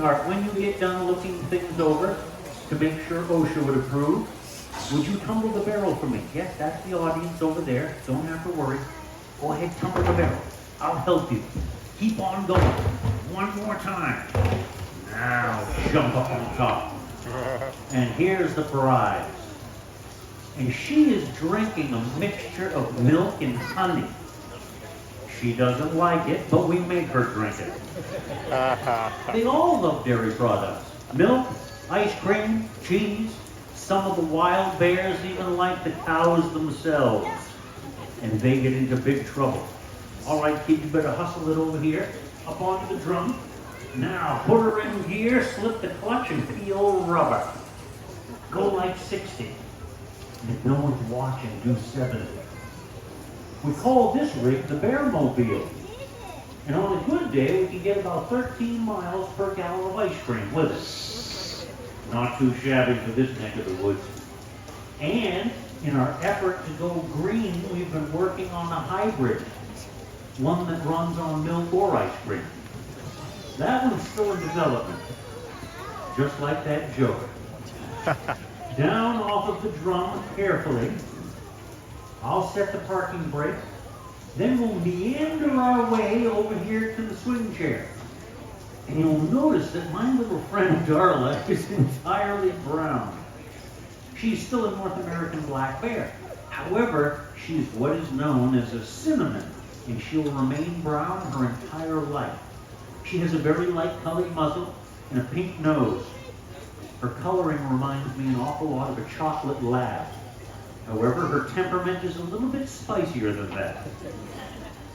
Art, when you get done looking things over to make sure OSHA would approve, would you tumble the barrel for me? Yes, that's the audience over there. Don't have to worry. Go ahead, tumble the barrel. I'll help you. Keep on going. One more time. Now jump up on top. And here's the prize. And she is drinking a mixture of milk and honey. She doesn't like it, but we make her drink it. They all love dairy products. Milk, ice cream, cheese. Some of the wild bears even like the cows themselves. And they get into big trouble. All right, kid, you better hustle it over here, up onto the drum. Now, put her in gear, slip the clutch, and peel rubber. Go like 60. And if no one's watching, do 70. We call this rig the Bearmobile. And on a good day, we can get about 13 miles per gallon of ice cream with it. Not too shabby for this neck of the woods. And in our effort to go green, we've been working on a hybrid. One that runs on milk or ice cream. That one's still in development. Just like that joke. Down off of the drum carefully. I'll set the parking brake. Then we'll meander our way over here to the swing chair. And you'll notice that my little friend Darla is entirely brown. She's still a North American black bear. However, she's what is known as a cinnamon, and she'll remain brown her entire life. She has a very light colored muzzle and a pink nose. Her coloring reminds me an awful lot of a chocolate lab. However, her temperament is a little bit spicier than that.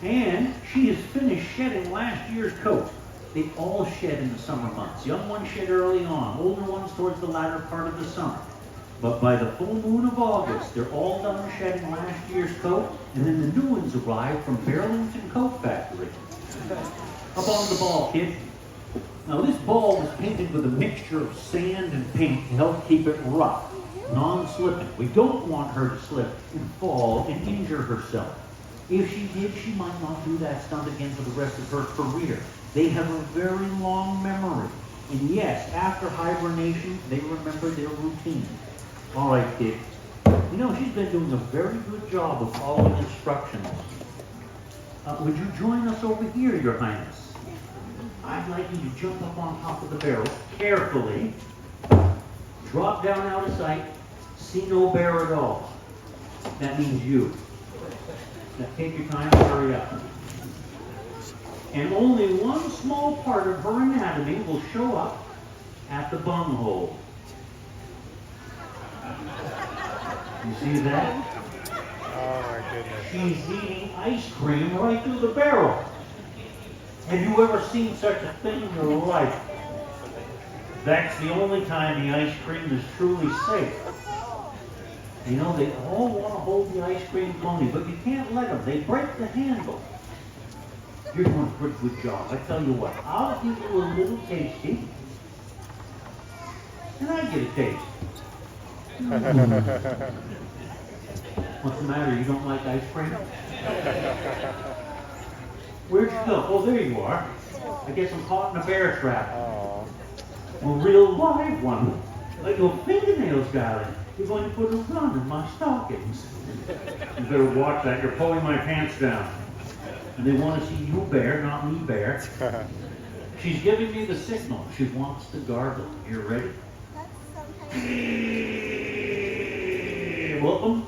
And she has finished shedding last year's coat. They all shed in the summer months. Young ones shed early on, older ones towards the latter part of the summer. But by the full moon of August, they're all done shedding last year's coat, and then the new ones arrive from Burlington Coat Factory. Up on the ball, kid. Now this ball was painted with a mixture of sand and paint to help keep it rough, non-slipping. We don't want her to slip and fall and injure herself. If she did, she might not do that stunt again for the rest of her career. They have a very long memory. And yes, after hibernation, they remember their routine. All right, kid. You know, she's been doing a very good job of following instructions. Would you join us over here, Your Highness? I'd like you to jump up on top of the barrel carefully. Drop down out of sight. See no bear at all. That means you. Now take your time and hurry up. And only one small part of her anatomy will show up at the bunghole. You see that? Oh my goodness. She's eating ice cream right through the barrel. Have you ever seen such a thing in your life? That's the only time the ice cream is truly safe. You know, they all want to hold the ice cream pony, but you can't let them. They break the handle. You're doing a pretty good job. I tell you what, I'll give you a little tasty, and I get a taste. What's the matter? You don't like ice cream? Where'd you go? Oh, there you are. I guess I'm caught in a bear trap. Oh. A real live one. Like your fingernails, darling. You're going to put a run in my stockings. You better watch that. You're pulling my pants down. And they want to see you bear, not me bear. She's giving me the signal. She wants to gargle. You ready? Welcome.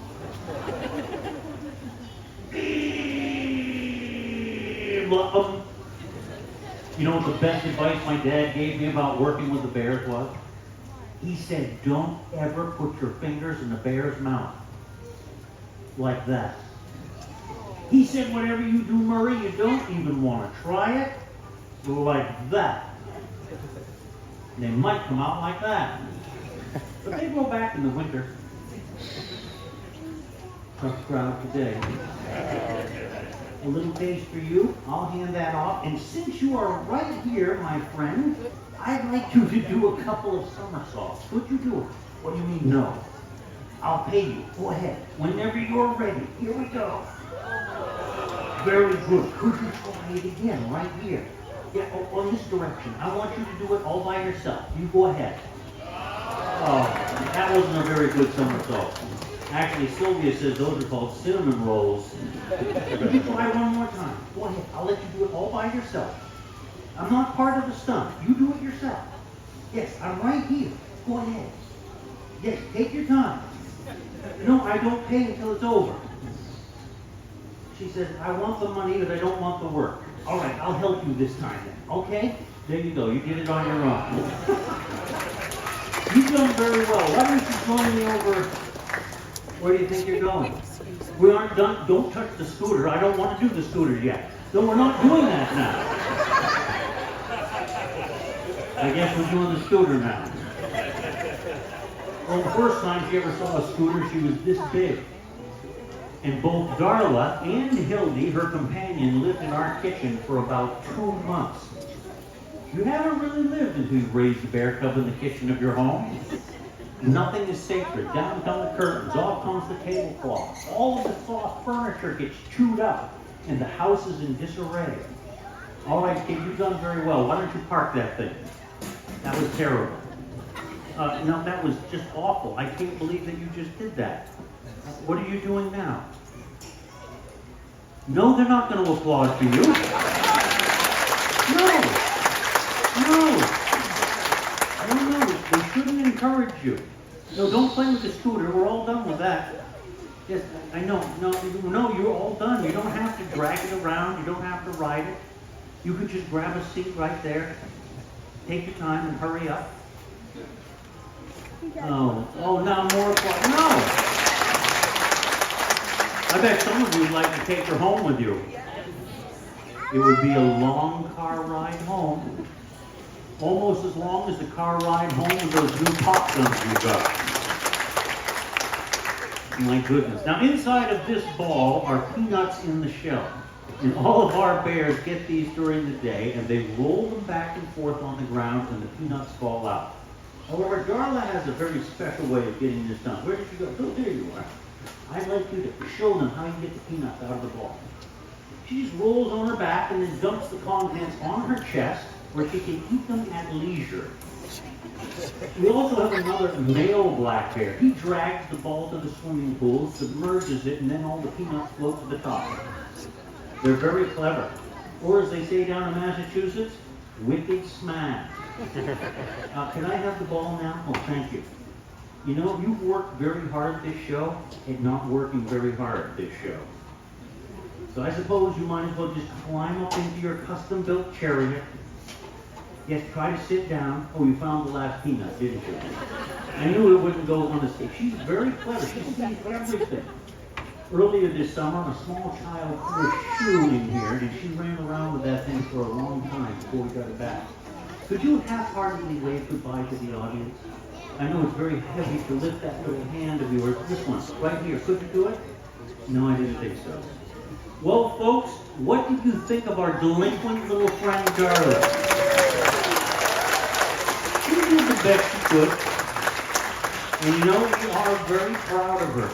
Welcome. You know what the best advice my dad gave me about working with the bears was? He said, don't ever put your fingers in the bear's mouth. Like that. He said, whatever you do, Murray, you don't even want to try it. Like that. They might come out like that. But they go back in the winter. Tough crowd today. A little taste for you. I'll hand that off. And since you are right here, my friend, I'd like you to do a couple of somersaults. Could you do it? What do you mean, no? I'll pay you. Go ahead. Whenever you're ready. Here we go. Very good. Could you try it again right here? Yeah, on this direction. I want you to do it all by yourself. You go ahead. Oh, that wasn't a very good somersault. Actually, Sylvia says those are called cinnamon rolls. Would you try one more time? Go ahead. I'll let you do it all by yourself. I'm not part of the stunt. You do it yourself. Yes, I'm right here. Go ahead. Yes, take your time. No, I don't pay until it's over. She says, I want the money, but I don't want the work. All right, I'll help you this time then. Okay? There you go. You did it on your own. You've done very well. Why don't you join me over? Where do you think you're going? We aren't done. Don't touch the scooter. I don't want to do the scooter yet. No, we're not doing that now. I guess we're doing the scooter now. Well, the first time she ever saw a scooter, she was this big. And both Darla and Hildy, her companion, lived in our kitchen for about 2 months. You haven't really lived until you've raised a bear cub in the kitchen of your home. Nothing is sacred. Down come the curtains, off comes the tablecloth. All of the soft furniture gets chewed up, and the house is in disarray. All right, kid, you've done very well. Why don't you park that thing? That was terrible. No, that was just awful. I can't believe that you just did that. What are you doing now? No, they're not going to applaud for you. No. They shouldn't encourage you. No, don't play with the scooter. We're all done with that. Yes, I know. No, you're all done. You don't have to drag it around. You don't have to ride it. You could just grab a seat right there. Take your time and hurry up. Oh, now more applause. No! I bet some of you would like to take her home with you. It would be a long car ride home. Almost as long as the car ride home with those new pop guns you got. My goodness. Now inside of this ball are peanuts in the shell. And all of our bears get these during the day, and they roll them back and forth on the ground, and the peanuts fall out. However, Darla has a very special way of getting this done. Where did you go? Oh, there you are. I'd like you to show them how you get the peanuts out of the ball. She just rolls on her back and then dumps the contents on her chest, where she can eat them at leisure. We also have another male black bear. He drags the ball to the swimming pool, submerges it, and then all the peanuts float to the top. They're very clever. Or as they say down in Massachusetts, wicked smash. Can I have the ball now? Oh, thank you. You know, you've worked very hard this show at not working very hard this show. So I suppose you might as well just climb up into your custom-built chariot. Yes, try to sit down. Oh, you found the last peanut, didn't you? I knew it wouldn't go on the stick. She's very clever. She sees everything. Earlier this summer, a small child threw a shoe in here, and she ran around with that thing for a long time before we got it back. Could you half-heartedly wave goodbye to the audience? I know it's very heavy to lift that little hand of yours. This one, right here. Could you do it? No, I didn't think so. Well, folks, what did you think of our delinquent little friend, Darla? She did the best she could. And you know, we are very proud of her.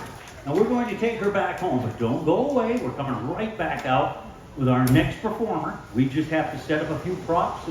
Now, we're going to take her back home, but don't go away. We're coming right back out with our next performer. We just have to set up a few props.